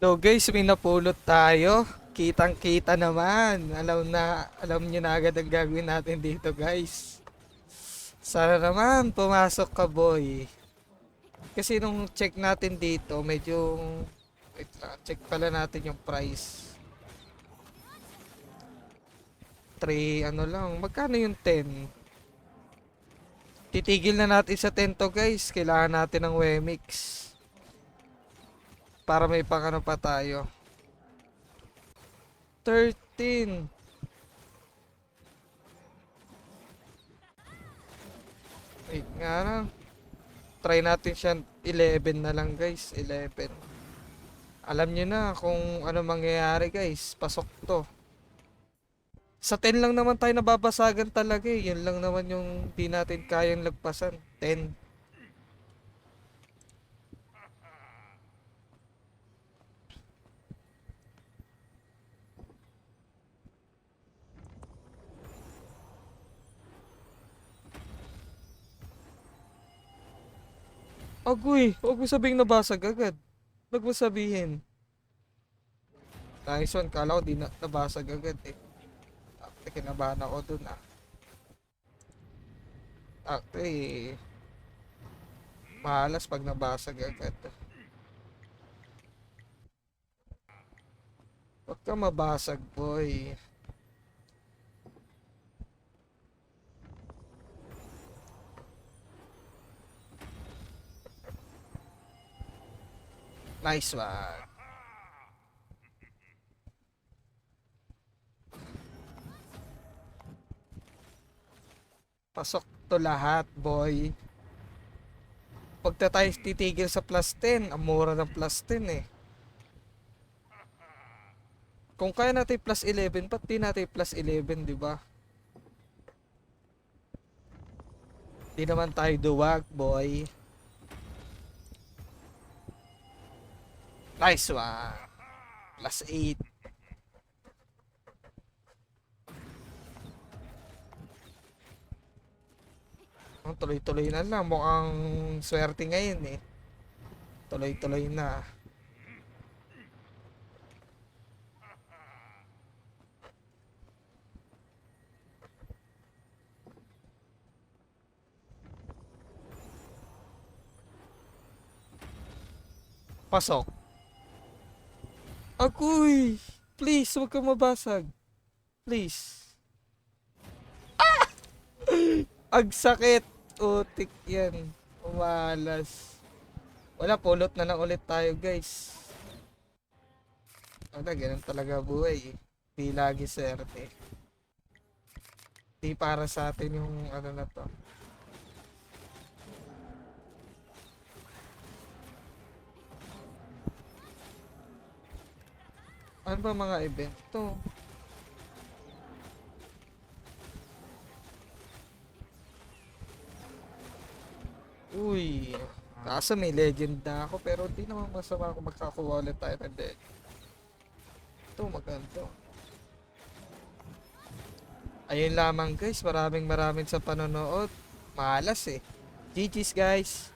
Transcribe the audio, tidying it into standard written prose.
So guys, may napulot tayo. Kitang-kita naman. Alam niyo na agad ang gagawin natin dito, guys. Sana naman pumasok ka, boy. Kasi nung check natin dito, medyo wait lang, check pala natin yung price. 3 ano lang, magkano yung 10? Titigil na natin sa 10 to, guys. Kailangan natin ng Wemix para may pangano pa tayo. 13. Wait nga lang. Try natin siya 11 na lang, guys. 11. Alam nyo na kung ano mangyayari, guys. Pasok to. Sa 10 lang naman tayo nababasagan talaga eh. Yun lang naman yung di natin kayang lagpasan. 10. Agoy, huwag mo sabihing nabasag agad. Huwag mo sabihin. Nice one, kala ko di nabasag agad eh. Kinabahan ako dun ah. Actually, mahalas pag nabasag agad. Huwag ka mabasag, boy. Nice one. Pasok to lahat, boy. Huwag na tayo titigil sa plus 10. Ang mura ng plus 10 eh. Kung kaya natin plus 11, ba't di natin plus 11, di ba? Di naman tayo duwag, boy. Nice one. Plus 8. Oh, tuloy-tuloy na lang. Mukhang swerte ngayon eh. Tuloy-tuloy na. Pasok. Agoy! Please, huwag kang mabasag. Please. Ang sakit. Utik yan. Umalas. Wala, pulot na lang ulit tayo, guys. Wala, ganun talaga buhay eh. Di lagi swerte. Di para sa atin yung ano na to. Ano ba mga event to? Uy. Kaso may legend na ako pero di naman masama kung magkakakuha ulit tayo ng legend. Ito maganda. Ayun lamang guys. Maraming sa panonood. Malas eh. GG's guys.